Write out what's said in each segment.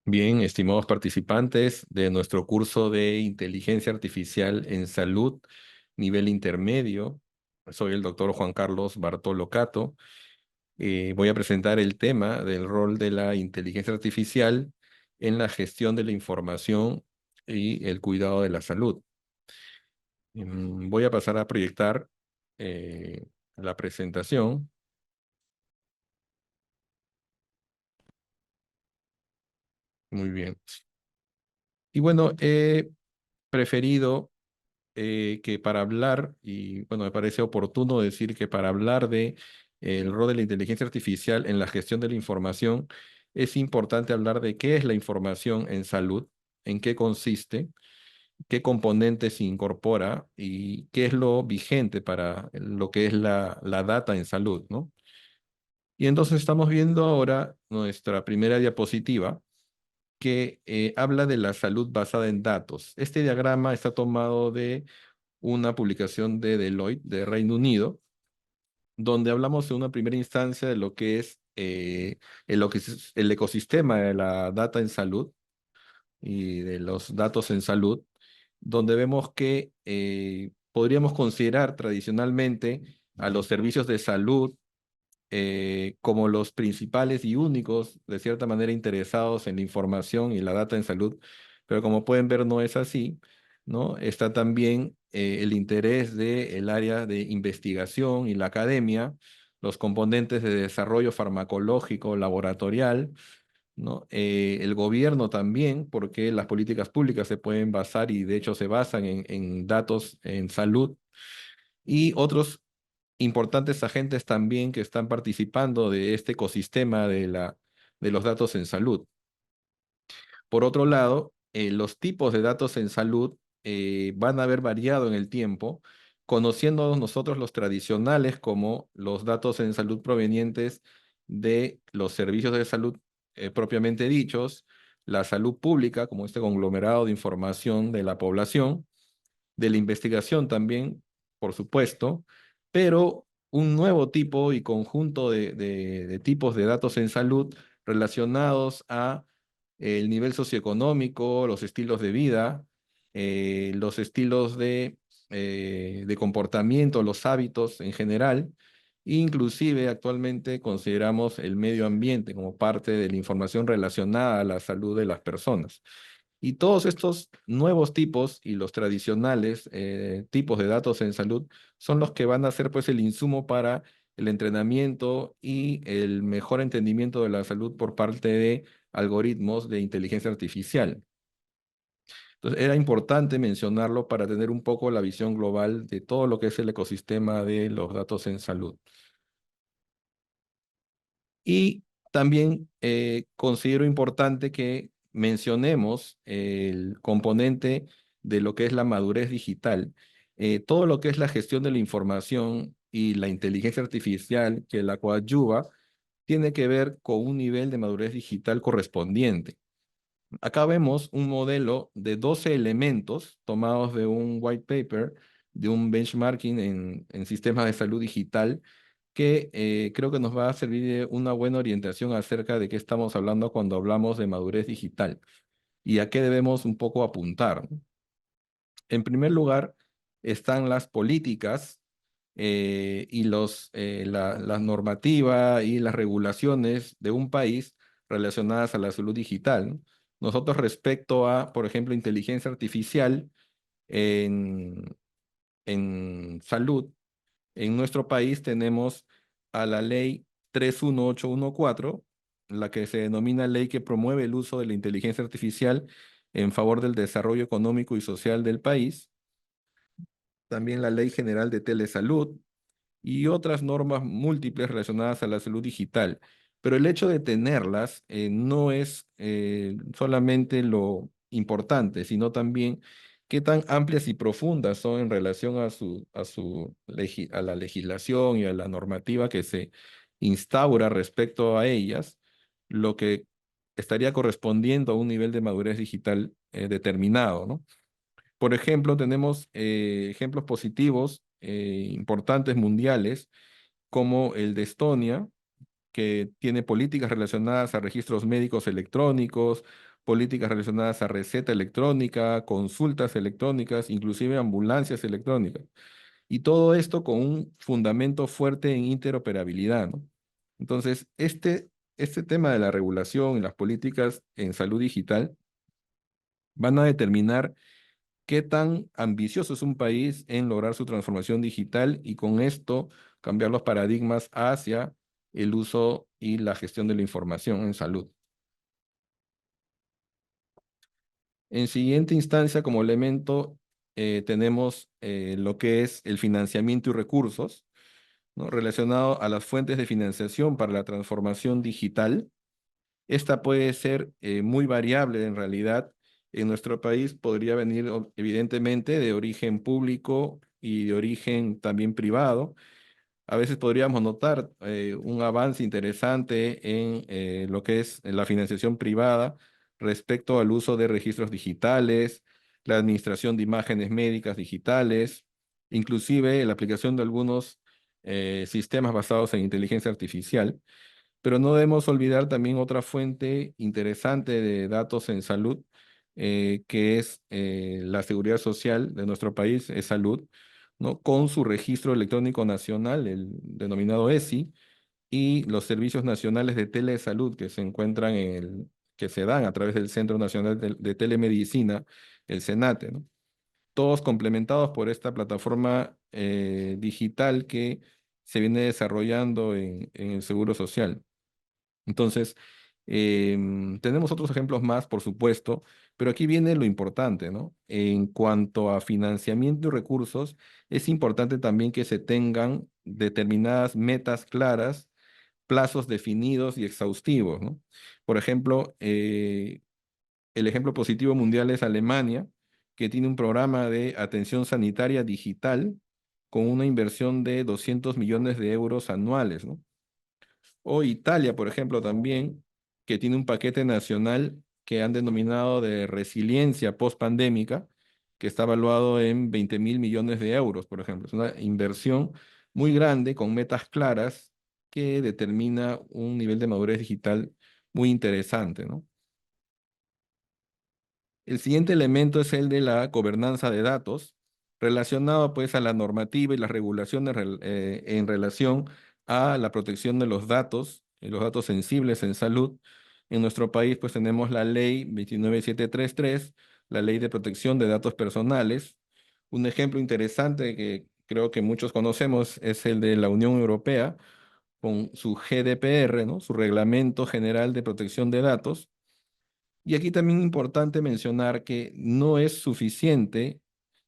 Bien, estimados participantes de nuestro curso de Inteligencia Artificial en Salud, nivel intermedio, soy el doctor Juan Carlos Bartolo Cato. Voy a presentar el tema del rol de la inteligencia artificial en la gestión de la información y el cuidado de la salud. Voy a pasar a proyectar la presentación. Muy bien. Y bueno, he preferido que para hablar, y bueno, me parece oportuno decir que para hablar de el rol de la inteligencia artificial en la gestión de la información, es importante hablar de qué es la información en salud, en qué consiste, qué componentes incorpora y qué es lo vigente para lo que es la data en salud, ¿no? Y entonces estamos viendo ahora nuestra primera diapositiva que habla de la salud basada en datos. Este diagrama está tomado de una publicación de Deloitte de Reino Unido, donde hablamos en una primera instancia de lo que es el ecosistema de la data en salud y de los datos en salud, donde vemos que podríamos considerar tradicionalmente a los servicios de salud como los principales y únicos, de cierta manera, interesados en la información y la data en salud, pero como pueden ver no es así, ¿no? Está también el interés del área de investigación y la academia, los componentes de desarrollo farmacológico, laboratorial, ¿no? El gobierno también, porque las políticas públicas se pueden basar y de hecho se basan en datos en salud y otros importantes agentes también que están participando de este ecosistema de los datos en salud. Por otro lado, los tipos de datos en salud van a haber variado en el tiempo, conociendo nosotros los tradicionales como los datos en salud provenientes de los servicios de salud propiamente dichos, la salud pública como este conglomerado de información de la población, de la investigación también, por supuesto, pero un nuevo tipo y conjunto de tipos de datos en salud relacionados a el nivel socioeconómico, los estilos de vida, los estilos de comportamiento, los hábitos en general. Inclusive actualmente consideramos el medio ambiente como parte de la información relacionada a la salud de las personas. Y todos estos nuevos tipos y los tradicionales tipos de datos en salud son los que van a ser pues el insumo para el entrenamiento y el mejor entendimiento de la salud por parte de algoritmos de inteligencia artificial. Entonces era importante mencionarlo para tener un poco la visión global de todo lo que es el ecosistema de los datos en salud. Y también considero importante que mencionemos el componente de lo que es la madurez digital. Todo lo que es la gestión de la información y la inteligencia artificial que la coadyuva tiene que ver con un nivel de madurez digital correspondiente. Acá vemos un modelo de 12 elementos tomados de un white paper, de un benchmarking en sistemas de salud digital, que creo que nos va a servir de una buena orientación acerca de qué estamos hablando cuando hablamos de madurez digital y a qué debemos un poco apuntar, ¿no? En primer lugar, están las políticas y la normativa y las regulaciones de un país relacionadas a la salud digital, ¿no? Nosotros respecto a, por ejemplo, inteligencia artificial en, en salud, en nuestro país tenemos a la ley 31814, la que se denomina ley que promueve el uso de la inteligencia artificial en favor del desarrollo económico y social del país. También la Ley General de Telesalud y otras normas múltiples relacionadas a la salud digital. Pero el hecho de tenerlas no es solamente lo importante, sino también qué tan amplias y profundas son en relación a la legislación y a la normativa que se instaura respecto a ellas, lo que estaría correspondiendo a un nivel de madurez digital determinado, ¿no? Por ejemplo, tenemos ejemplos positivos importantes mundiales, como el de Estonia, que tiene políticas relacionadas a registros médicos electrónicos, políticas relacionadas a receta electrónica, consultas electrónicas, inclusive ambulancias electrónicas. Y todo esto con un fundamento fuerte en interoperabilidad, ¿no? Entonces, este tema de la regulación y las políticas en salud digital van a determinar qué tan ambicioso es un país en lograr su transformación digital y con esto cambiar los paradigmas hacia el uso y la gestión de la información en salud. En siguiente instancia, como elemento, tenemos lo que es el financiamiento y recursos, ¿no? Relacionado a las fuentes de financiación para la transformación digital. Esta puede ser muy variable en realidad. En nuestro país podría venir evidentemente de origen público y de origen también privado. A veces podríamos notar un avance interesante en lo que es la financiación privada respecto al uso de registros digitales, la administración de imágenes médicas digitales, inclusive la aplicación de algunos sistemas basados en inteligencia artificial. Pero no debemos olvidar también otra fuente interesante de datos en salud, que es la seguridad social de nuestro país, es salud, ¿no? Con su registro electrónico nacional, el denominado ESI, y los servicios nacionales de telesalud que se encuentran que se dan a través del Centro Nacional de Telemedicina, el CENATE, ¿no? Todos complementados por esta plataforma digital que se viene desarrollando en el Seguro Social. Entonces, tenemos otros ejemplos más, por supuesto, pero aquí viene lo importante, ¿no? En cuanto a financiamiento y recursos, es importante también que se tengan determinadas metas claras, plazos definidos y exhaustivos, ¿no? Por ejemplo, el ejemplo positivo mundial es Alemania, que tiene un programa de atención sanitaria digital con una inversión de 200 millones de euros anuales, ¿no? O Italia, por ejemplo, también, que tiene un paquete nacional que han denominado de resiliencia post-pandémica, que está evaluado en 20.000 millones de euros, por ejemplo. Es una inversión muy grande con metas claras que determina un nivel de madurez digital muy interesante, ¿no? El siguiente elemento es el de la gobernanza de datos, relacionado pues a la normativa y las regulaciones en relación a la protección de los datos sensibles en salud. En nuestro país pues tenemos la ley 29733, la ley de protección de datos personales. Un ejemplo interesante que creo que muchos conocemos es el de la Unión Europea con su GDPR, ¿no? Su Reglamento General de Protección de Datos. Y aquí también es importante mencionar que no es suficiente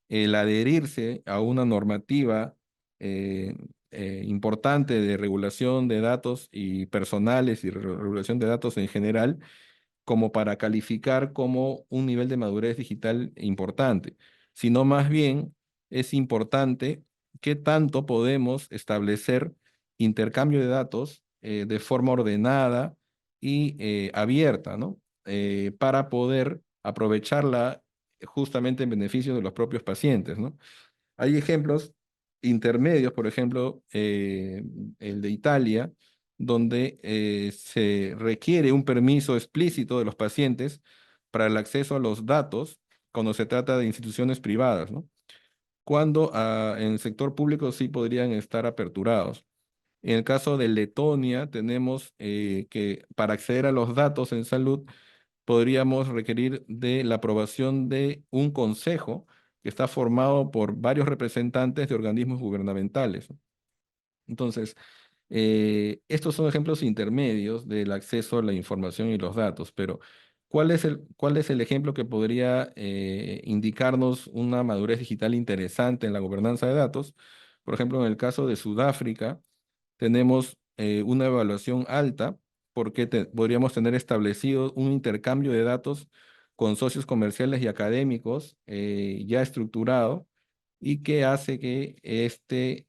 el adherirse a una normativa eh, importante de regulación de datos y personales y regulación de datos en general, como para calificar como un nivel de madurez digital importante, sino más bien es importante qué tanto podemos establecer intercambio de datos de forma ordenada y abierta, ¿no? Para poder aprovecharla justamente en beneficio de los propios pacientes, ¿no? Hay ejemplos intermedios, por ejemplo, el de Italia, donde se requiere un permiso explícito de los pacientes para el acceso a los datos cuando se trata de instituciones privadas, ¿no? Cuando en el sector público sí podrían estar aperturados. En el caso de Letonia, tenemos que para acceder a los datos en salud, podríamos requerir de la aprobación de un consejo que está formado por varios representantes de organismos gubernamentales. Entonces, estos son ejemplos intermedios del acceso a la información y los datos, pero cuál es el ejemplo que podría indicarnos una madurez digital interesante en la gobernanza de datos? Por ejemplo, en el caso de Sudáfrica, tenemos una evaluación alta porque podríamos tener establecido un intercambio de datos con socios comerciales y académicos ya estructurado y que hace que este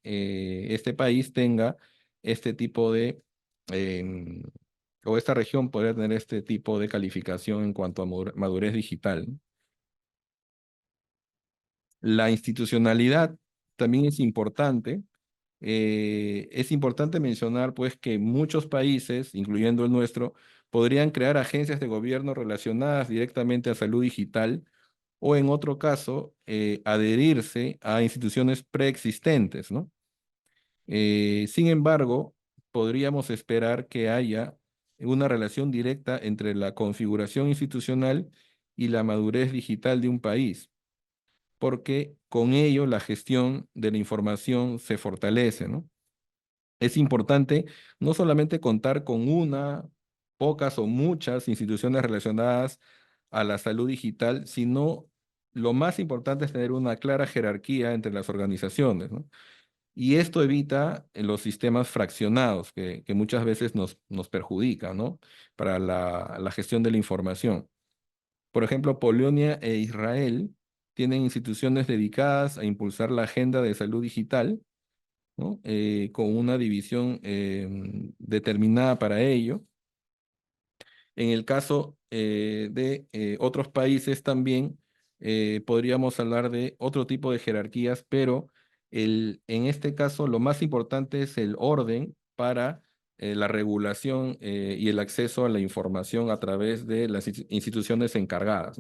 país tenga este tipo em, o esta región podría tener este tipo de calificación en cuanto a madurez digital, ¿no? La institucionalidad también es importante Es importante mencionar pues que muchos países, incluyendo el nuestro, podrían crear agencias de gobierno relacionadas directamente a salud digital o en otro caso, adherirse a instituciones preexistentes, ¿no? Sin embargo, podríamos esperar que haya una relación directa entre la configuración institucional y la madurez digital de un país, porque con ello la gestión de la información se fortalece, ¿no? Es importante no solamente contar con una, pocas o muchas instituciones relacionadas a la salud digital, sino lo más importante es tener una clara jerarquía entre las organizaciones, ¿no? Y esto evita los sistemas fraccionados que muchas veces nos perjudican, ¿no? Para la gestión de la información. Por ejemplo, Polonia e Israel tienen instituciones dedicadas a impulsar la agenda de salud digital, ¿no? Con una división determinada para ello. En el caso de otros países también podríamos hablar de otro tipo de jerarquías, pero en este caso lo más importante es el orden para la regulación y el acceso a la información a través de las instituciones encargadas.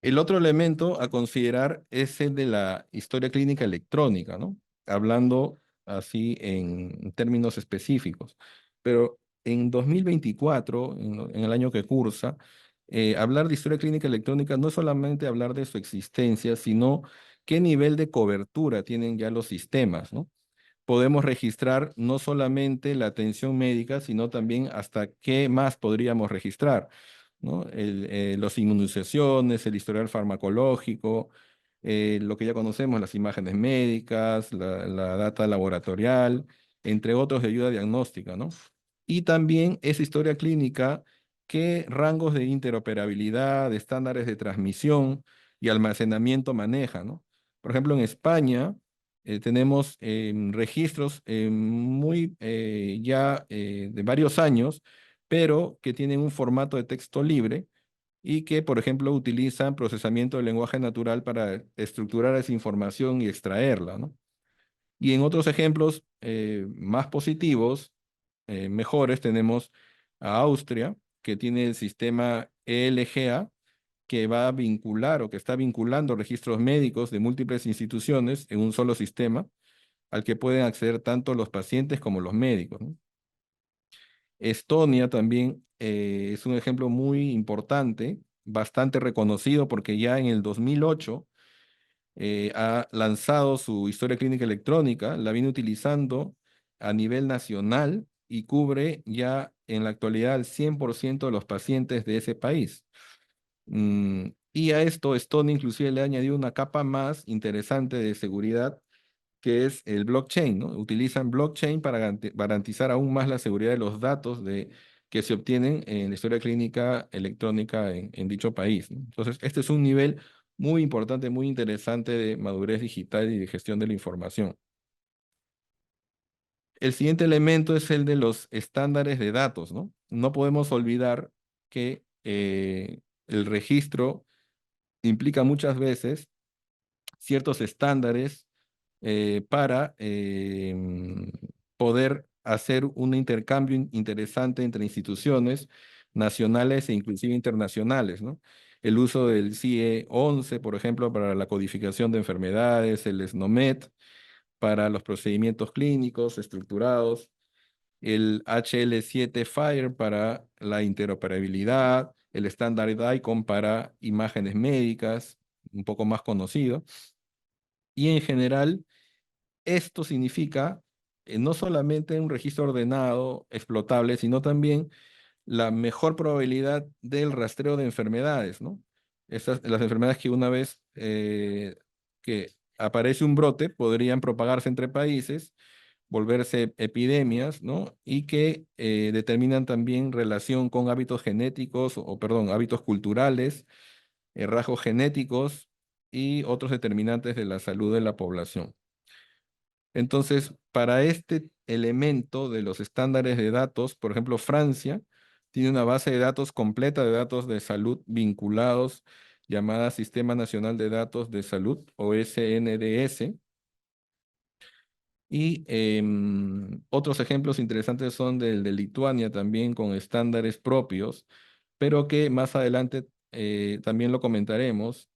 El otro elemento a considerar es el de la historia clínica electrónica, ¿no? Hablando así en términos específicos. Pero en 2024, en el año que cursa, hablar de historia clínica electrónica no es solamente hablar de su existencia, sino qué nivel de cobertura tienen ya los sistemas, ¿no? Podemos registrar no solamente la atención médica, sino también hasta qué más podríamos registrar, ¿no? Las inmunizaciones, el historial farmacológico, lo que ya conocemos, las imágenes médicas, la data laboratorial, entre otros de ayuda diagnóstica, ¿no? Y también esa historia clínica, qué rangos de interoperabilidad, de estándares de transmisión y almacenamiento maneja, ¿no? Por ejemplo, en España tenemos registros muy ya de varios años, pero que tienen un formato de texto libre y que, por ejemplo, utilizan procesamiento del lenguaje natural para estructurar esa información y extraerla, ¿no? Y en otros ejemplos más positivos, mejores, tenemos a Austria, que tiene el sistema ELGA, que va a vincular o que está vinculando registros médicos de múltiples instituciones en un solo sistema al que pueden acceder tanto los pacientes como los médicos, ¿no? Estonia también es un ejemplo muy importante, bastante reconocido porque ya en el 2008 ha lanzado su historia clínica electrónica, la viene utilizando a nivel nacional y cubre ya en la actualidad el 100% de los pacientes de ese país. Y a esto Estonia inclusive le ha añadido una capa más interesante de seguridad que es el blockchain, ¿no? Utilizan blockchain para garantizar aún más la seguridad de los datos que se obtienen en la historia clínica electrónica en dicho país, ¿no? Entonces, este es un nivel muy importante, muy interesante de madurez digital y de gestión de la información. El siguiente elemento es el de los estándares de datos, ¿no? No podemos olvidar que el registro implica muchas veces ciertos estándares para poder hacer un intercambio interesante entre instituciones nacionales e inclusive internacionales, ¿no? El uso del CIE 11, por ejemplo, para la codificación de enfermedades, el SNOMED para los procedimientos clínicos estructurados, el HL7 FHIR para la interoperabilidad, el estándar ICON para imágenes médicas, un poco más conocido. Y en general, esto significa no solamente un registro ordenado, explotable, sino también la mejor probabilidad del rastreo de enfermedades, ¿no? Las enfermedades que una vez que aparece un brote podrían propagarse entre países, volverse epidemias, ¿no? Y que determinan también relación con hábitos genéticos, perdón, hábitos culturales, rasgos genéticos y otros determinantes de la salud de la población. Entonces, para este elemento de los estándares de datos, por ejemplo, Francia tiene una base de datos completa de datos de salud vinculados llamada Sistema Nacional de Datos de Salud o SNDS, Y otros ejemplos interesantes son del de Lituania también con estándares propios, pero que más adelante también lo comentaremos.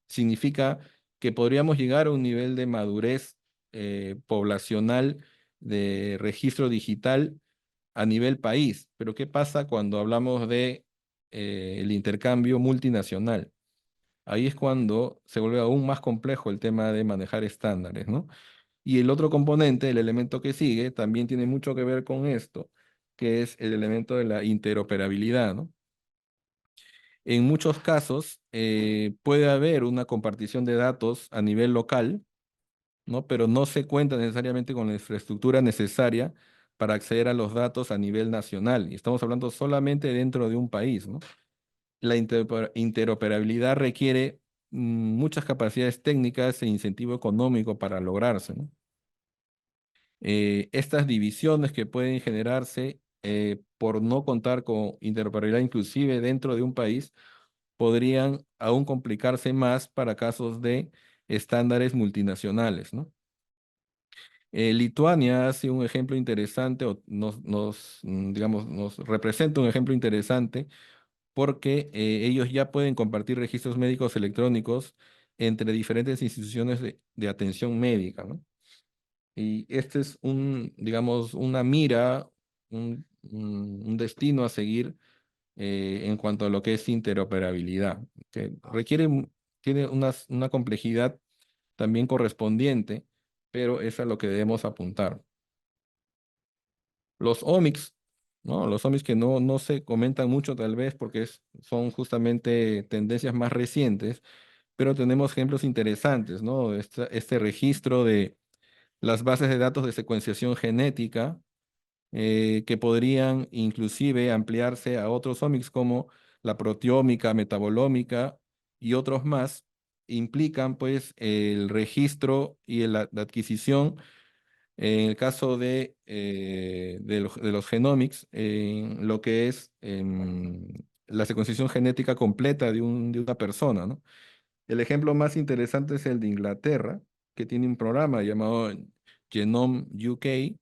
Significa que podríamos llegar a un nivel de madurez poblacional de registro digital a nivel país. Pero ¿qué pasa cuando hablamos de el intercambio multinacional? Ahí es cuando se vuelve aún más complejo el tema de manejar estándares, ¿no? Y el otro componente, el elemento que sigue, también tiene mucho que ver con esto, que es el elemento de la interoperabilidad, ¿no? En muchos casos puede haber una compartición de datos a nivel local, ¿no? Pero no se cuenta necesariamente con la infraestructura necesaria para acceder a los datos a nivel nacional. Y estamos hablando solamente dentro de un país, ¿no? La interoperabilidad requiere muchas capacidades técnicas e incentivo económico para lograrse, ¿no? Estas divisiones que pueden generarse por no contar con interoperabilidad inclusive dentro de un país podrían aún complicarse más para casos de estándares multinacionales, ¿no? Lituania hace un ejemplo interesante o digamos, nos representa un ejemplo interesante porque ellos ya pueden compartir registros médicos electrónicos entre diferentes instituciones de atención médica, ¿no? Y este es digamos, una mira, un destino a seguir en cuanto a lo que es interoperabilidad, que tiene una complejidad también correspondiente, pero es a lo que debemos apuntar. Los omics, ¿no? Los omics que no se comentan mucho tal vez porque son justamente tendencias más recientes, pero tenemos ejemplos interesantes, ¿no? Este registro de las bases de datos de secuenciación genética, que podrían inclusive ampliarse a otros omics como la proteómica, metabolómica y otros más, implican pues el registro y la adquisición, en el caso de los genomics, en lo que es la secuenciación genética completa de una persona, ¿no? El ejemplo más interesante es el de Inglaterra, que tiene un programa llamado Genome UK,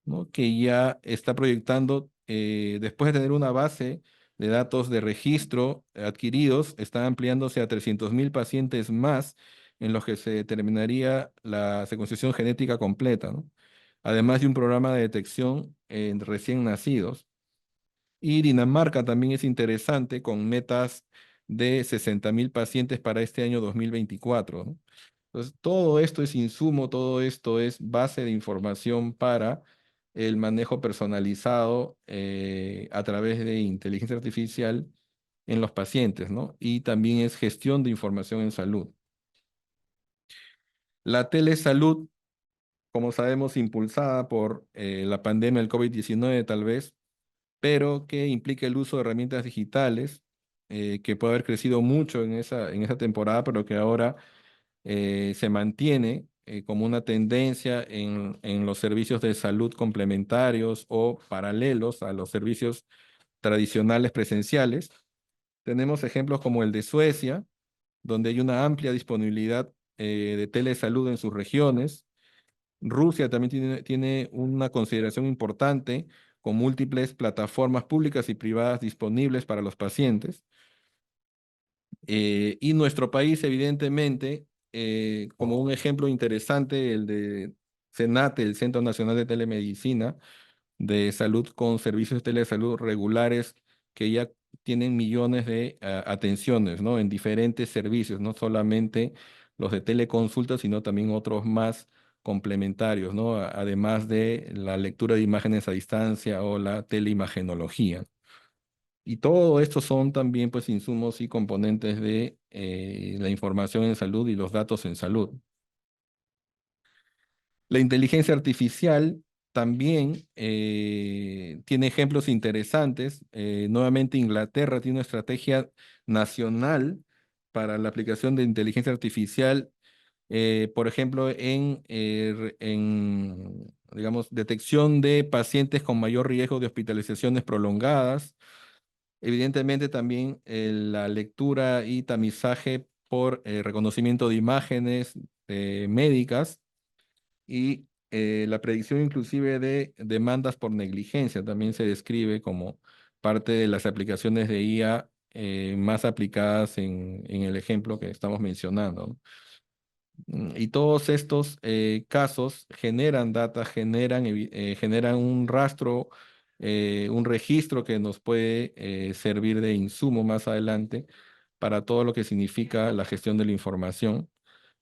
¿no? Que ya está proyectando, después de tener una base de datos de registro adquiridos, está ampliándose a 300.000 pacientes más en los que se determinaría la secuenciación genética completa, ¿no? Además de un programa de detección en recién nacidos. Y Dinamarca también es interesante con metas de 60.000 pacientes para este año 2024, ¿no? Entonces, todo esto es insumo, todo esto es base de información para el manejo personalizado a través de inteligencia artificial en los pacientes, ¿no? Y también es gestión de información en salud. La telesalud, como sabemos, impulsada por la pandemia del COVID-19 tal vez, pero que implica el uso de herramientas digitales, que puede haber crecido mucho en esa temporada, pero que ahora se mantiene como una tendencia en los servicios de salud complementarios o paralelos a los servicios tradicionales presenciales. Tenemos ejemplos como el de Suecia, donde hay una amplia disponibilidad de telesalud en sus regiones. Rusia también tiene una consideración importante con múltiples plataformas públicas y privadas disponibles para los pacientes. Y nuestro país, evidentemente, como un ejemplo interesante, el de CENATE, el Centro Nacional de Telemedicina, de salud con servicios de telesalud regulares que ya tienen millones de atenciones, ¿no? En diferentes servicios, no solamente los de teleconsulta, sino también otros más complementarios, ¿no? Además de la lectura de imágenes a distancia o la teleimagenología. Y todo esto son también pues insumos y componentes de la información en salud y los datos en salud. La inteligencia artificial también tiene ejemplos interesantes. Nuevamente Inglaterra tiene una estrategia nacional para la aplicación de inteligencia artificial, por ejemplo, digamos, detección de pacientes con mayor riesgo de hospitalizaciones prolongadas. Evidentemente también la lectura y tamizaje por reconocimiento de imágenes médicas y la predicción inclusive de demandas por negligencia también se describe como parte de las aplicaciones de IA más aplicadas en el ejemplo que estamos mencionando, ¿no? Y todos estos casos generan data, generan un rastro, un registro que nos puede servir de insumo más adelante para todo lo que significa la gestión de la información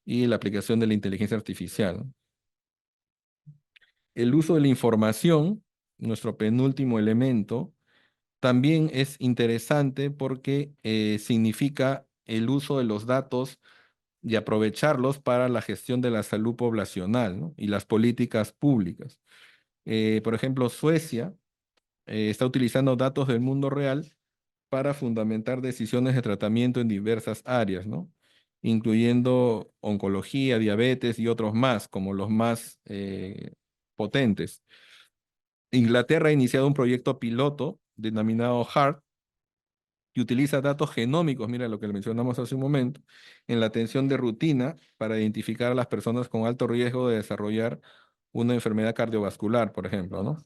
y la aplicación de la inteligencia artificial, ¿no? El uso de la información, nuestro penúltimo elemento, también es interesante porque significa el uso de los datos y aprovecharlos para la gestión de la salud poblacional, ¿no? Y las políticas públicas. Por ejemplo, Suecia está utilizando datos del mundo real para fundamentar decisiones de tratamiento en diversas áreas, ¿no? Incluyendo oncología, diabetes y otros más, como los más potentes. Inglaterra ha iniciado un proyecto piloto denominado HEART, que utiliza datos genómicos, mira lo que le mencionamos hace un momento, en la atención de rutina para identificar a las personas con alto riesgo de desarrollar una enfermedad cardiovascular, por ejemplo, ¿no?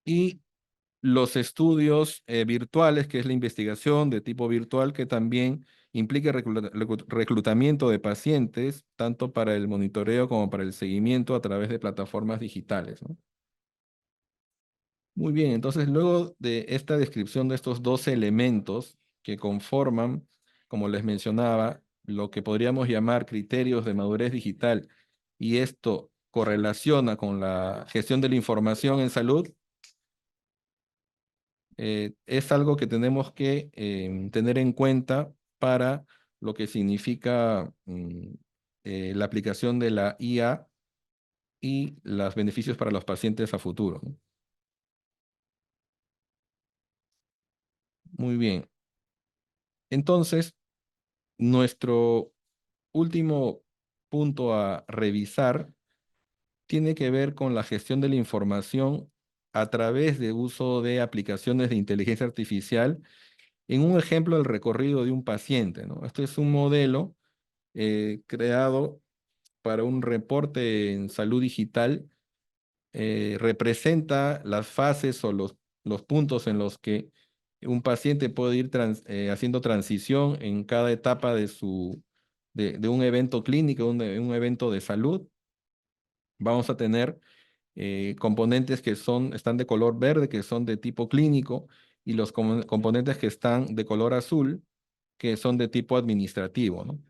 Y los estudios virtuales, que es la investigación de tipo virtual, que también implica reclutamiento de pacientes, tanto para el monitoreo como para el seguimiento a través de plataformas digitales, ¿no? Muy bien, entonces luego de esta descripción de estos 12 elementos que conforman, como les mencionaba, lo que podríamos llamar criterios de madurez digital, y esto correlaciona con la gestión de la información en salud, es algo que tenemos que tener en cuenta para lo que significa la aplicación de la IA y los beneficios para los pacientes a futuro, ¿no? Muy bien. Entonces, nuestro último punto a revisar tiene que ver con la gestión de la información a través de uso de aplicaciones de inteligencia artificial en un ejemplo del recorrido de un paciente, ¿no? Este es un modelo creado para un reporte en salud digital. Representa las fases o los puntos en los que un paciente puede ir haciendo transición en cada etapa de un evento clínico, un evento de salud. Vamos a tener componentes que están de color verde, que son de tipo clínico, y los componentes que están de color azul, que son de tipo administrativo, ¿no?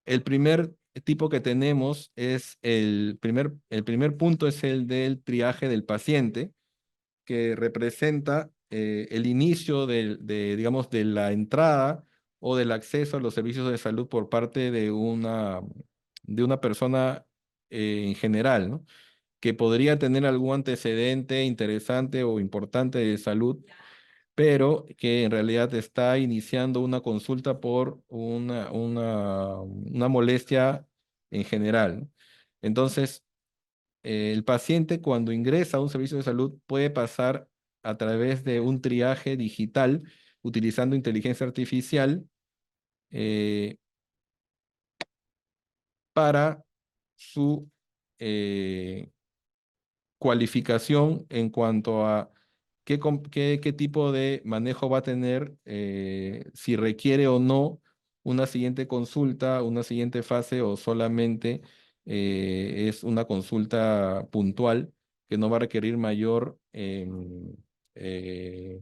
El primer tipo que tenemos es el primer punto es el del triaje del paciente, que representa el inicio digamos, de la entrada o del acceso a los servicios de salud por parte de una persona en general, ¿no? Que podría tener algún antecedente interesante o importante de salud, pero que en realidad está iniciando una consulta por una molestia en general, ¿no? Entonces, el paciente cuando ingresa a un servicio de salud puede pasar a través de un triaje digital utilizando inteligencia artificial eh, para su eh, cualificación en cuanto a qué tipo de manejo va a tener, si requiere o no una siguiente consulta, una siguiente fase o solamente es una consulta puntual que no va a requerir eh,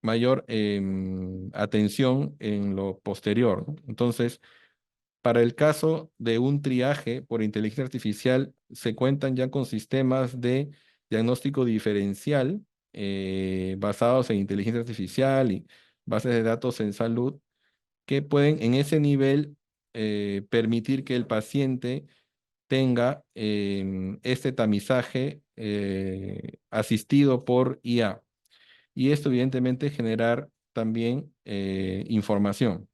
mayor atención en lo posterior, ¿no? Entonces, para el caso de un triaje por inteligencia artificial, se cuentan ya con sistemas de diagnóstico diferencial basados en inteligencia artificial y bases de datos en salud que pueden en ese nivel permitir que el paciente tenga este tamizaje asistido por IA. Y esto evidentemente generar también información.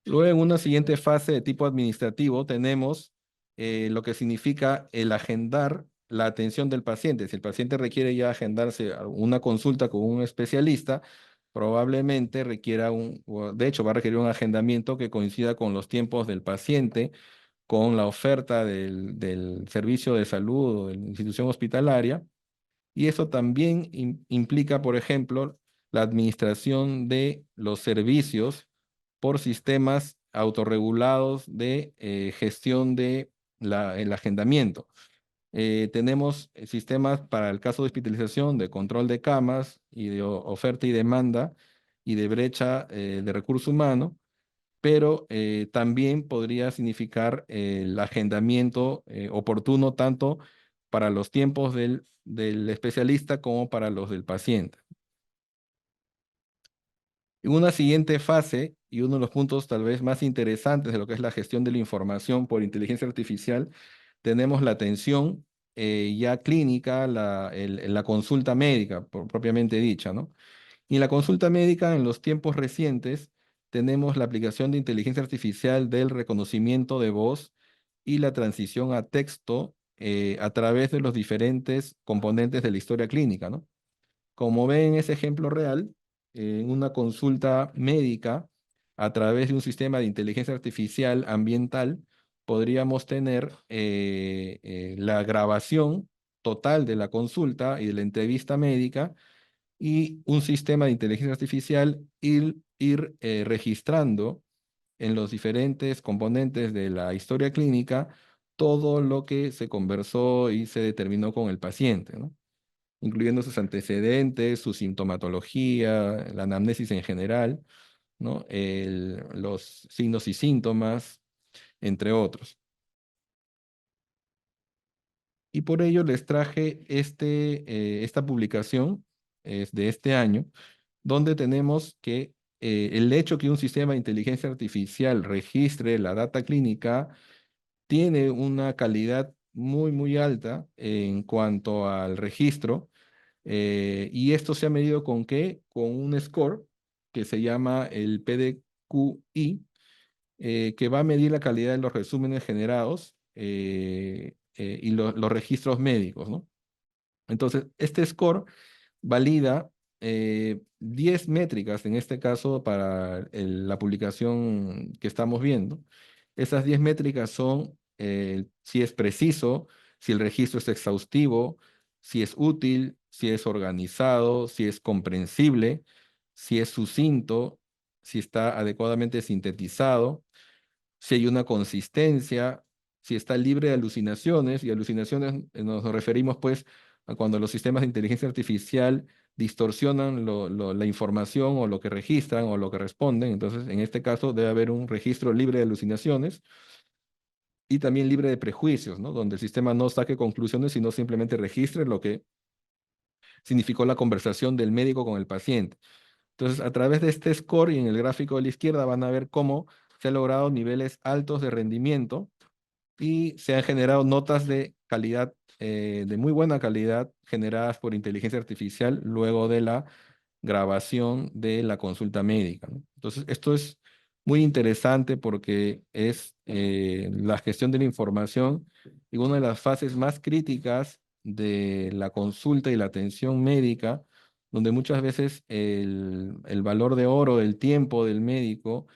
Luego, en una siguiente fase de tipo administrativo, tenemos lo que significa el agendar la atención del paciente. Si el paciente requiere ya agendarse una consulta con un especialista, probablemente requiera o de hecho va a requerir un agendamiento que coincida con los tiempos del paciente, con la oferta del servicio de salud o de la institución hospitalaria. Y eso también implica, por ejemplo, la administración de los servicios por sistemas autorregulados de gestión de el agendamiento. Tenemos sistemas para el caso de hospitalización, de control de camas y de oferta y demanda y de brecha de recurso humano, pero también podría significar el agendamiento oportuno tanto para los tiempos del especialista como para los del paciente. En una siguiente fase, y uno de los puntos tal vez más interesantes de lo que es la gestión de la información por inteligencia artificial, tenemos la atención ya clínica, la consulta médica propiamente dicha, ¿no? Y en la consulta médica, en los tiempos recientes, tenemos la aplicación de inteligencia artificial del reconocimiento de voz y la transición a texto a través de los diferentes componentes de la historia clínica, ¿no? Como ven en ese ejemplo real, en una consulta médica, a través de un sistema de inteligencia artificial ambiental, podríamos tener la grabación total de la consulta y de la entrevista médica y un sistema de inteligencia artificial ir registrando en los diferentes componentes de la historia clínica todo lo que se conversó y se determinó con el paciente, ¿no? Incluyendo sus antecedentes, su sintomatología, la anamnesis en general, ¿no? Los signos y síntomas, entre otros. Y por ello les traje esta publicación, es de este año, donde tenemos que el hecho que un sistema de inteligencia artificial registre la data clínica tiene una calidad muy, muy alta en cuanto al registro. Y esto se ha medido ¿con qué? Con un score que se llama el PDQI, que va a medir la calidad de los resúmenes generados y los registros médicos, ¿no? Entonces, este score valida 10 métricas, en este caso para la publicación que estamos viendo. Esas 10 métricas son si es preciso, si el registro es exhaustivo, si es útil, si es organizado, si es comprensible, si es sucinto, si está adecuadamente sintetizado, si hay una consistencia, si está libre de alucinaciones, y alucinaciones nos referimos pues a cuando los sistemas de inteligencia artificial distorsionan la información o lo que registran o lo que responden. Entonces, en este caso debe haber un registro libre de alucinaciones y también libre de prejuicios, ¿no? Donde el sistema no saque conclusiones, sino simplemente registre lo que significó la conversación del médico con el paciente. Entonces, a través de este score y en el gráfico de la izquierda van a ver cómo se han logrado niveles altos de rendimiento y se han generado notas de calidad, de muy buena calidad, generadas por inteligencia artificial luego de la grabación de la consulta médica, ¿no? Entonces, esto es muy interesante porque es la gestión de la información y una de las fases más críticas de la consulta y la atención médica, donde muchas veces el valor de oro del tiempo del médico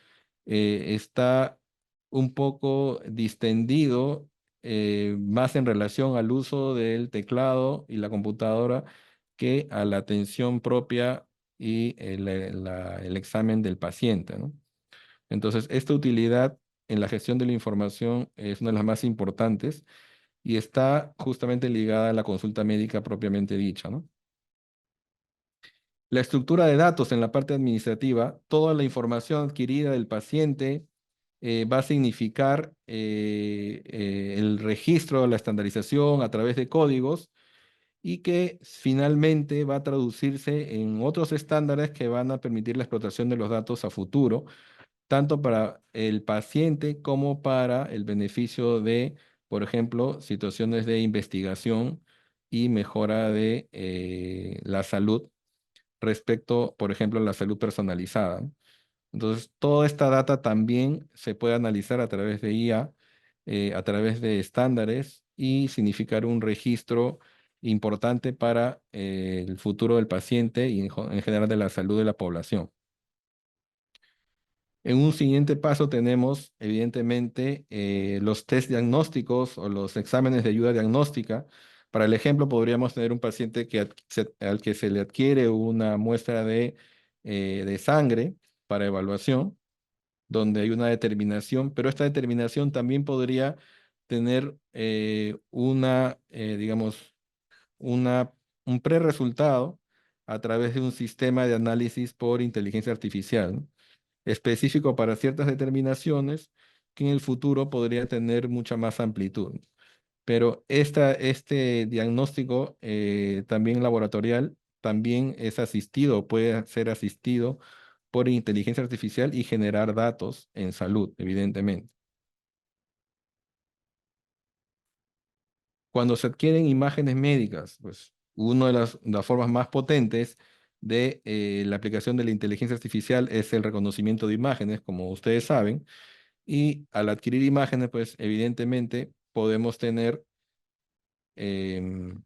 está un poco distendido más en relación al uso del teclado y la computadora que a la atención propia y el examen del paciente, ¿no? Entonces, esta utilidad en la gestión de la información es una de las más importantes y está justamente ligada a la consulta médica propiamente dicha, ¿no? La estructura de datos en la parte administrativa, toda la información adquirida del paciente va a significar el registro, la estandarización a través de códigos y que finalmente va a traducirse en otros estándares que van a permitir la explotación de los datos a futuro, tanto para el paciente como para el beneficio de, por ejemplo, situaciones de investigación y mejora de la salud respecto, por ejemplo, a la salud personalizada, ¿no? Entonces, toda esta data también se puede analizar a través de IA, a través de estándares y significar un registro importante para el futuro del paciente y en general de la salud de la población. En un siguiente paso tenemos, evidentemente, los test diagnósticos o los exámenes de ayuda diagnóstica. Para el ejemplo, podríamos tener un paciente al que se le adquiere una muestra de sangre para evaluación, donde hay una determinación, pero esta determinación también podría tener digamos, una, un preresultado a través de un sistema de análisis por inteligencia artificial, ¿no? Específico para ciertas determinaciones que en el futuro podría tener mucha más amplitud. Pero este diagnóstico también laboratorial también es asistido, puede ser asistido por inteligencia artificial y generar datos en salud, evidentemente. Cuando se adquieren imágenes médicas, pues una de las formas más potentes de la aplicación de la inteligencia artificial es el reconocimiento de imágenes, como ustedes saben. Y al adquirir imágenes, pues evidentemente podemos tener em,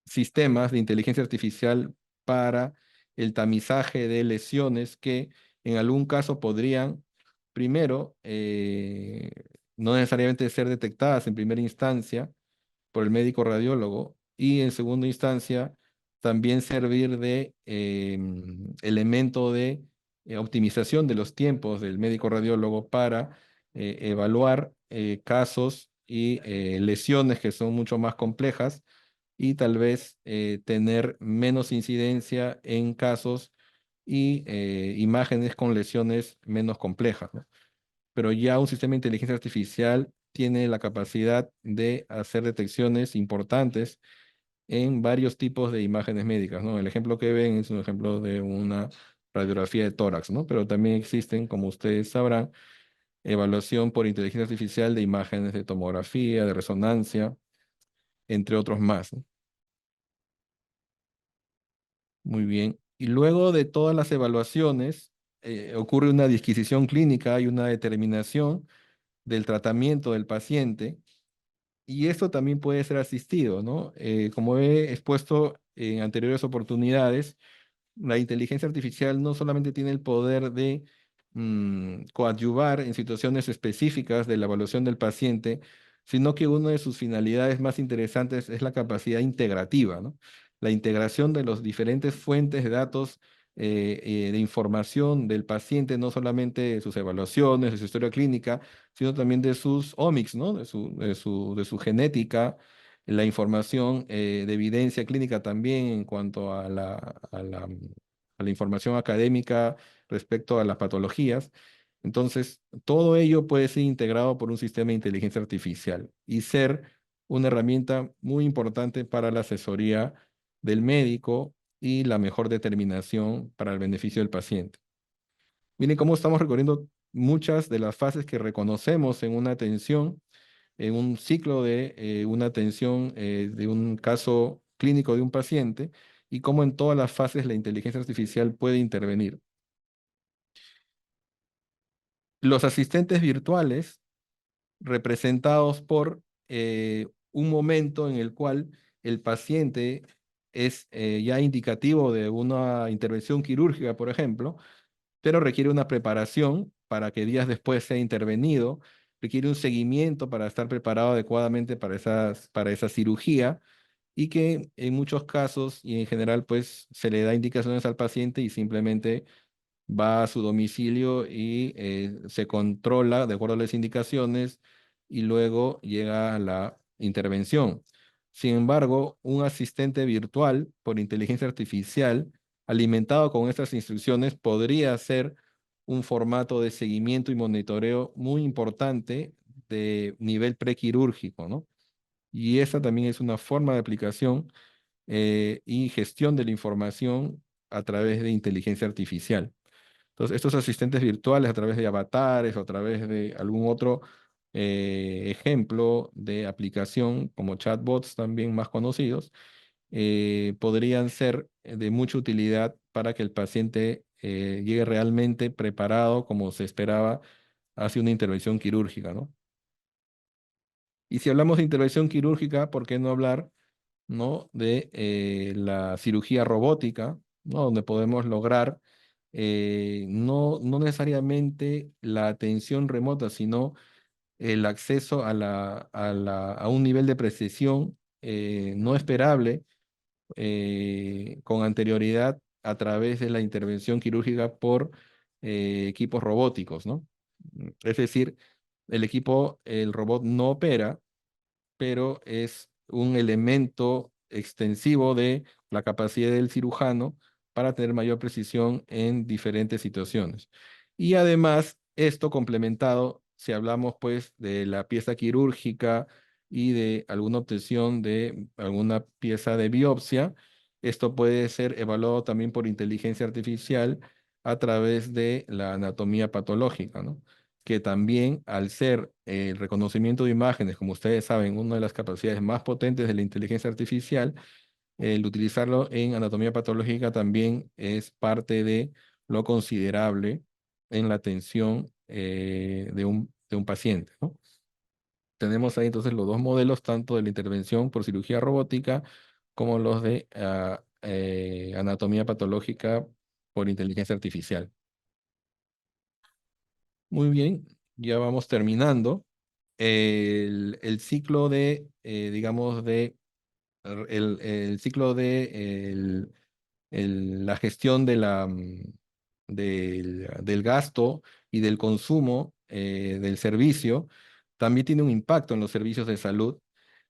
sistemas de inteligencia artificial para el tamizaje de lesiones que en algún caso podrían, primero, no necesariamente ser detectadas en primera instancia por el médico radiólogo y en segunda instancia también servir de elemento de optimización de los tiempos del médico radiólogo para evaluar casos y lesiones que son mucho más complejas y tal vez tener menos incidencia en casos y imágenes con lesiones menos complejas, ¿no? Pero ya un sistema de inteligencia artificial tiene la capacidad de hacer detecciones importantes en varios tipos de imágenes médicas, ¿no? El ejemplo que ven es un ejemplo de una radiografía de tórax, ¿no? Pero también existen, como ustedes sabrán, evaluación por inteligencia artificial de imágenes de tomografía, de resonancia, entre otros más, ¿no? Muy bien. Y luego de todas las evaluaciones, ocurre una disquisición clínica y una determinación del tratamiento del paciente. Y esto también puede ser asistido, ¿no? Como he expuesto en anteriores oportunidades, la inteligencia artificial no solamente tiene el poder de coadyuvar en situaciones específicas de la evaluación del paciente, sino que una de sus finalidades más interesantes es la capacidad integrativa, ¿no? La integración de las diferentes fuentes de datos de información del paciente, no solamente de sus evaluaciones, de su historia clínica, sino también de sus omics, ¿no? De su genética, la información de evidencia clínica también en cuanto a la información académica respecto a las patologías. Entonces, todo ello puede ser integrado por un sistema de inteligencia artificial y ser una herramienta muy importante para la asesoría del médico y la mejor determinación para el beneficio del paciente. Miren cómo estamos recorriendo muchas de las fases que reconocemos en una atención, en un ciclo de una atención de un caso clínico de un paciente y cómo en todas las fases la inteligencia artificial puede intervenir. Los asistentes virtuales, representados por un momento en el cual el paciente es ya indicativo de una intervención quirúrgica, por ejemplo, pero requiere una preparación para que días después sea intervenido, requiere un seguimiento para estar preparado adecuadamente para esa cirugía y que en muchos casos y en general pues se le da indicaciones al paciente y simplemente va a su domicilio y se controla de acuerdo a las indicaciones y luego llega a la intervención. Sin embargo, un asistente virtual por inteligencia artificial alimentado con estas instrucciones podría ser un formato de seguimiento y monitoreo muy importante de nivel prequirúrgico, ¿no? Y esa también es una forma de aplicación y gestión de la información a través de inteligencia artificial. Entonces, estos asistentes virtuales a través de avatares o a través de algún otro ejemplo de aplicación, como chatbots también más conocidos, podrían ser de mucha utilidad para que el paciente llegue realmente preparado como se esperaba hacia una intervención quirúrgica, ¿no? Y si hablamos de intervención quirúrgica, ¿por qué no hablar ¿no? De la cirugía robótica, ¿no? Donde podemos lograr no necesariamente la atención remota, sino el acceso a un nivel de precisión no esperable con anterioridad a través de la intervención quirúrgica por equipos robóticos, ¿no? Es decir, el robot no opera, pero es un elemento extensivo de la capacidad del cirujano para tener mayor precisión en diferentes situaciones. Y además, esto complementado, si hablamos pues de la pieza quirúrgica y de alguna obtención de alguna pieza de biopsia, esto puede ser evaluado también por inteligencia artificial a través de la anatomía patológica, ¿no? Que también al ser el reconocimiento de imágenes, como ustedes saben, una de las capacidades más potentes de la inteligencia artificial, el utilizarlo en anatomía patológica también es parte de lo considerable en la atención de un paciente, ¿no? Tenemos ahí entonces los dos modelos, tanto de la intervención por cirugía robótica como los de anatomía patológica por inteligencia artificial. Muy bien, ya vamos terminando. El ciclo de, digamos, el ciclo de la gestión del gasto y del consumo del servicio también tiene un impacto en los servicios de salud,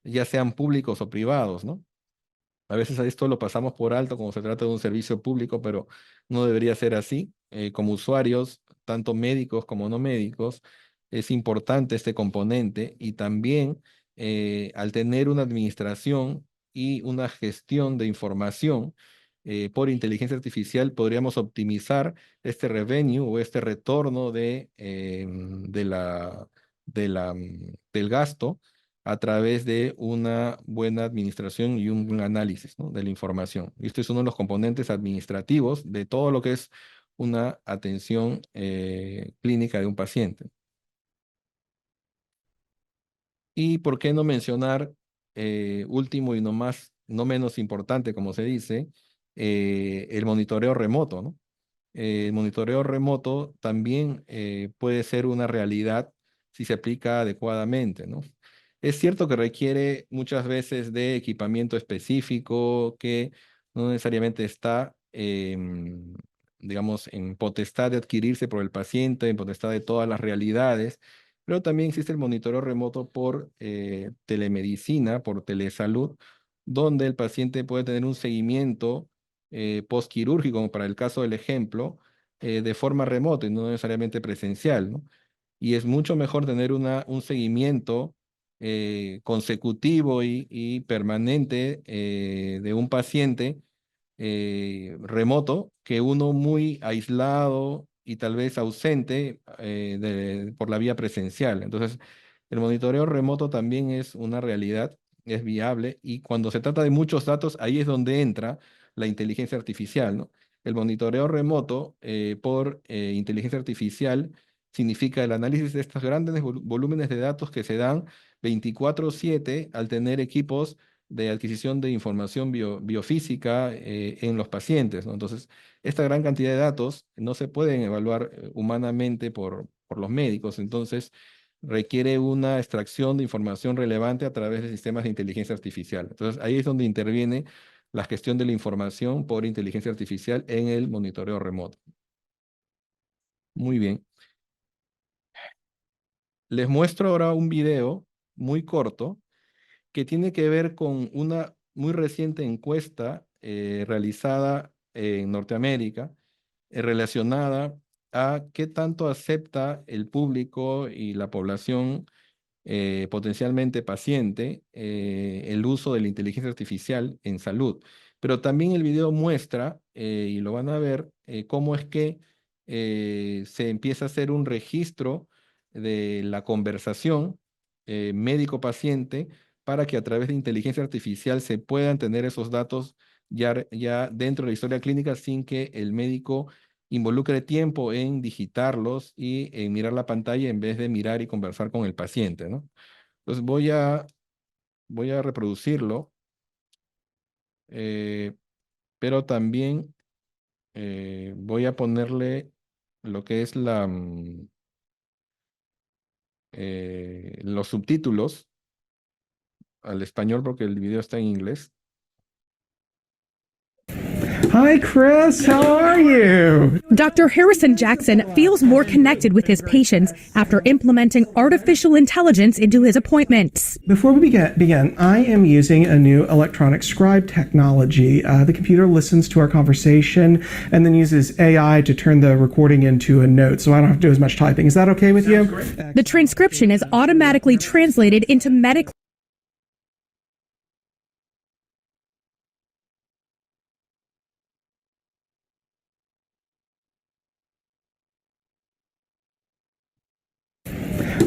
ya sean públicos o privados, ¿no? A veces a esto lo pasamos por alto como se trata de un servicio público, pero no debería ser así. Como usuarios, tanto médicos como no médicos, es importante este componente y también al tener una administración y una gestión de información por inteligencia artificial, podríamos optimizar este revenue o este retorno del gasto a través de una buena administración y un buen análisis, ¿no? De la información. Y este es uno de los componentes administrativos de todo lo que es una atención clínica de un paciente. Y por qué no mencionar, último y no menos importante, como se dice, el monitoreo remoto, ¿no? El monitoreo remoto también puede ser una realidad si se aplica adecuadamente, ¿no? Es cierto que requiere muchas veces de equipamiento específico que no necesariamente está, digamos, en potestad de adquirirse por el paciente, en potestad de todas las realidades, pero también existe el monitoreo remoto por telemedicina, por telesalud, donde el paciente puede tener un seguimiento postquirúrgico, como para el caso del ejemplo, de forma remota y no necesariamente presencial, ¿no? Y es mucho mejor tener un seguimiento consecutivo y permanente de un paciente remoto que uno muy aislado y tal vez ausente por la vía presencial. Entonces, el monitoreo remoto también es una realidad, es viable y cuando se trata de muchos datos, ahí es donde entra la inteligencia artificial, ¿no? El monitoreo remoto por inteligencia artificial significa el análisis de estos grandes volúmenes de datos que se dan 24/7 al tener equipos de adquisición de información biofísica en los pacientes, ¿no? Entonces, esta gran cantidad de datos no se pueden evaluar humanamente por los médicos, entonces requiere una extracción de información relevante a través de sistemas de inteligencia artificial. Entonces, ahí es donde interviene la gestión de la información por inteligencia artificial en el monitoreo remoto. Muy bien. Les muestro ahora un video muy corto que tiene que ver con una muy reciente encuesta realizada en Norteamérica relacionada a qué tanto acepta el público y la población potencialmente paciente el uso de la inteligencia artificial en salud. Pero también el video muestra, y lo van a ver, cómo es que se empieza a hacer un registro de la conversación médico-paciente para que a través de inteligencia artificial se puedan tener esos datos ya dentro de la historia clínica sin que el médico involucre tiempo en digitarlos y en mirar la pantalla en vez de mirar y conversar con el paciente, ¿no? Entonces voy a reproducirlo eh, pero también voy a ponerle lo que es los subtítulos al español porque el video está en inglés. Hi, Chris. How are you? Dr. Harrison Jackson feels more connected with his patients after implementing artificial intelligence into his appointments. Before we begin, I am using a new electronic scribe technology. The computer listens to our conversation and then uses AI to turn the recording into a note, so I don't have to do as much typing. Is that okay with you? The transcription is automatically translated into medical.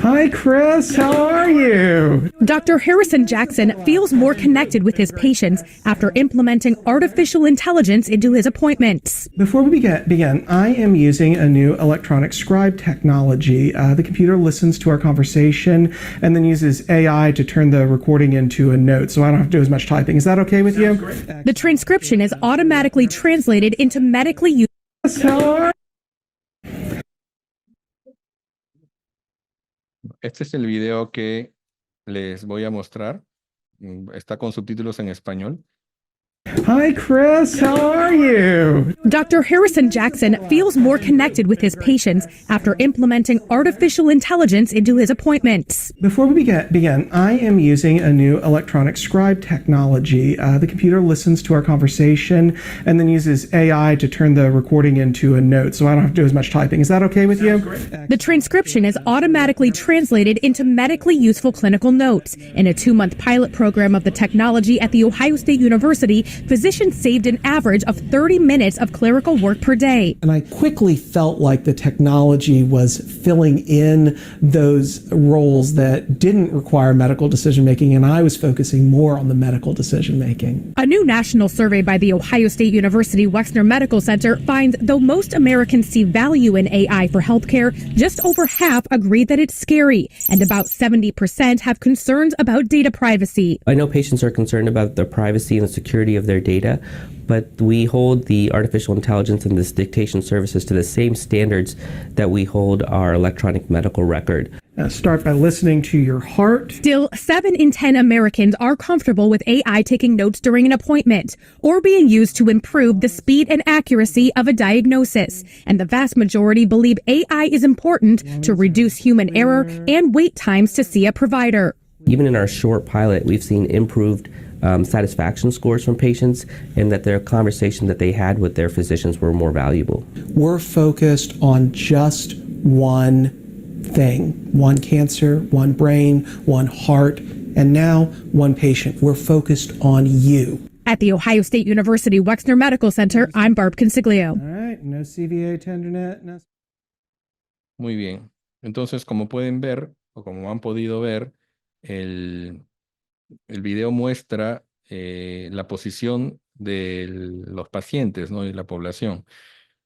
Hi, Chris. How are you? Dr. Harrison Jackson feels more connected with his patients after implementing artificial intelligence into his appointments. Before we begin, I am using a new electronic scribe technology. The computer listens to our conversation and then uses AI to turn the recording into a note, so I don't have to do as much typing. Is that okay with you? The transcription is automatically translated into medically used. Este es el video que les voy a mostrar. Está con subtítulos en español. Hi, Chris. How are you? Dr. Harrison Jackson feels more connected with his patients after implementing artificial intelligence into his appointments. Before we begin, I am using a new electronic scribe technology. The computer listens to our conversation and then uses AI to turn the recording into a note, so I don't have to do as much typing. Is that okay with you? The transcription is automatically translated into medically useful clinical notes. In a 2-month pilot program of the technology at The Ohio State University, physicians saved an average of 30 minutes of clerical work per day. And I quickly felt like the technology was filling in those roles that didn't require medical decision making, and I was focusing more on the medical decision making. A new national survey by the Ohio State University Wexner Medical Center finds though most Americans see value in AI for healthcare, just over half agree that it's scary, and about 70% have concerns about data privacy. I know patients are concerned about the privacy and the security of their data, but we hold the artificial intelligence and this dictation services to the same standards that we hold our electronic medical record. Start by listening to your heart. Still, 7 in 10 Americans are comfortable with AI taking notes during an appointment or being used to improve the speed and accuracy of a diagnosis. And the vast majority believe AI is important to reduce human error and wait times to see a provider. Even in our short pilot, we've seen improved satisfaction scores from patients, and that their conversation that they had with their physicians were more valuable. We're focused on just one thing, one cancer, one brain, one heart, and now one patient. We're focused on you. At the Ohio State University Wexner Medical Center, I'm Barb Consiglio. All right, no CVA tenderness. No... Muy bien. Entonces, como pueden ver, o como han podido ver, el video muestra la posición de los pacientes, ¿no? Y la población.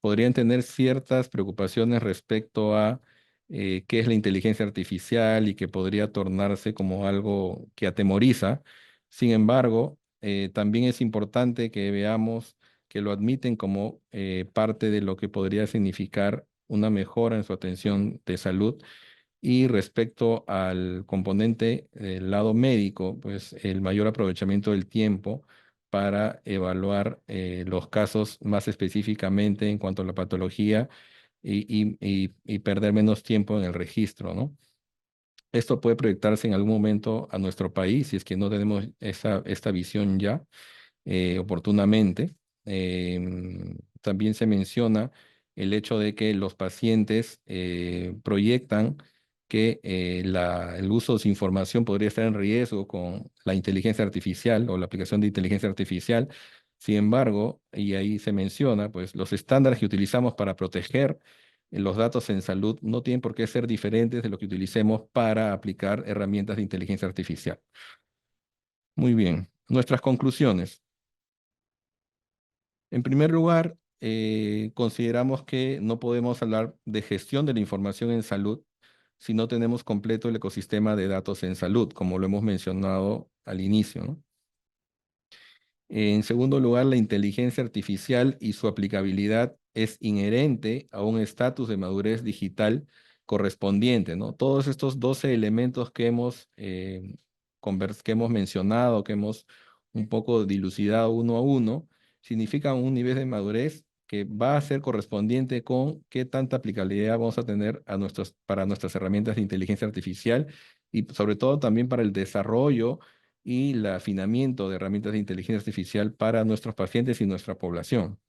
Podrían tener ciertas preocupaciones respecto a qué es la inteligencia artificial y que podría tornarse como algo que atemoriza. Sin embargo, también es importante que veamos que lo admiten como parte de lo que podría significar una mejora en su atención de salud. Y respecto al componente del lado médico, pues el mayor aprovechamiento del tiempo para evaluar los casos más específicamente en cuanto a la patología y perder menos tiempo en el registro, ¿no? Esto puede proyectarse en algún momento a nuestro país si es que no tenemos esta visión ya oportunamente. También se menciona el hecho de que los pacientes proyectan que el uso de su información podría estar en riesgo con la inteligencia artificial o la aplicación de inteligencia artificial. Sin embargo, y ahí se menciona, pues los estándares que utilizamos para proteger los datos en salud no tienen por qué ser diferentes de lo que utilicemos para aplicar herramientas de inteligencia artificial. Muy bien, nuestras conclusiones. En primer lugar, consideramos que no podemos hablar de gestión de la información en salud si no tenemos completo el ecosistema de datos en salud, como lo hemos mencionado al inicio, ¿no? En segundo lugar, la inteligencia artificial y su aplicabilidad es inherente a un estatus de madurez digital correspondiente, ¿no? Todos estos 12 elementos que hemos mencionado, que hemos un poco dilucidado uno a uno, significan un nivel de madurez que va a ser correspondiente con qué tanta aplicabilidad vamos a tener para nuestras herramientas de inteligencia artificial y sobre todo también para el desarrollo y el afinamiento de herramientas de inteligencia artificial para nuestros pacientes y nuestra población.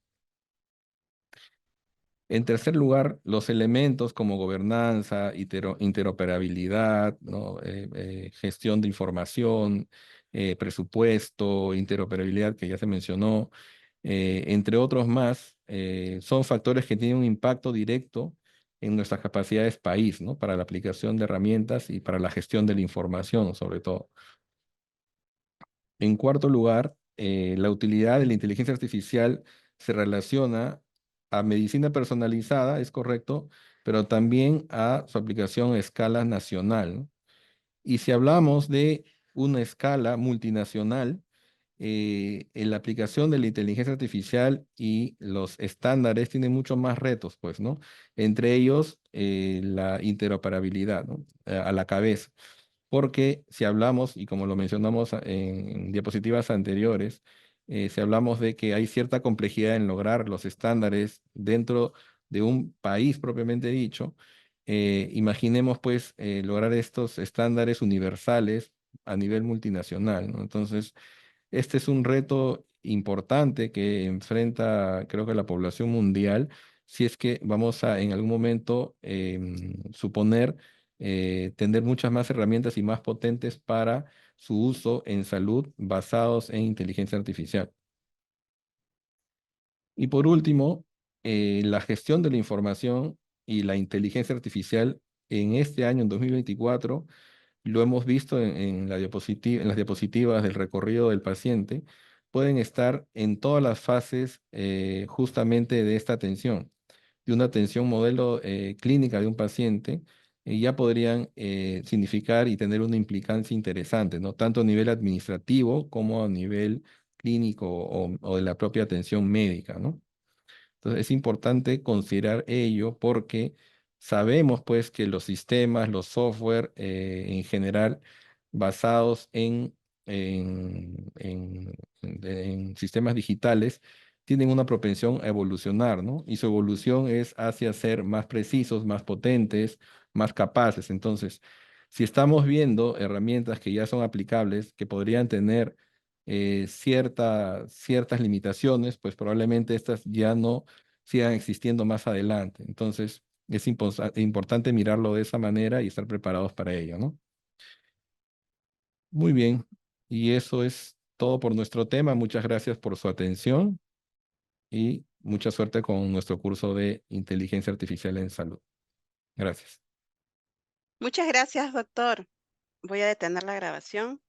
En tercer lugar, los elementos como gobernanza, interoperabilidad, ¿no? Gestión de información, presupuesto, interoperabilidad que ya se mencionó, entre otros más, son factores que tienen un impacto directo en nuestras capacidades país, ¿no? Para la aplicación de herramientas y para la gestión de la información, sobre todo. En cuarto lugar, la utilidad de la inteligencia artificial se relaciona a medicina personalizada, es correcto, pero también a su aplicación a escala nacional, ¿no? Y si hablamos de una escala multinacional, en la aplicación de la inteligencia artificial y los estándares tienen muchos más retos, pues, ¿no? Entre ellos, la interoperabilidad, ¿no? A la cabeza. Porque si hablamos, y como lo mencionamos en diapositivas anteriores, si hablamos de que hay cierta complejidad en lograr los estándares dentro de un país propiamente dicho, imaginemos pues lograr estos estándares universales a nivel multinacional, ¿no? Entonces, este es un reto importante que enfrenta, creo que la población mundial, si es que vamos a en algún momento suponer tener muchas más herramientas y más potentes para su uso en salud basados en inteligencia artificial. Y por último, la gestión de la información y la inteligencia artificial en este año, en 2024, lo hemos visto en en las diapositivas del recorrido del paciente, pueden estar en todas las fases justamente de esta atención, de una atención modelo clínica de un paciente, ya podrían significar y tener una implicancia interesante, ¿no? Tanto a nivel administrativo como a nivel clínico o de la propia atención médica, ¿no? Entonces es importante considerar ello porque sabemos pues que los sistemas, los software en general basados en sistemas digitales tienen una propensión a evolucionar, ¿no? Y su evolución es hacia ser más precisos, más potentes, más capaces. Entonces, si estamos viendo herramientas que ya son aplicables, que podrían tener ciertas limitaciones, pues probablemente estas ya no sigan existiendo más adelante. Entonces, es importante mirarlo de esa manera y estar preparados para ello, ¿no? Muy bien, y eso es todo por nuestro tema. Muchas gracias por su atención y mucha suerte con nuestro curso de Inteligencia Artificial en Salud. Gracias. Muchas gracias, doctor. Voy a detener la grabación.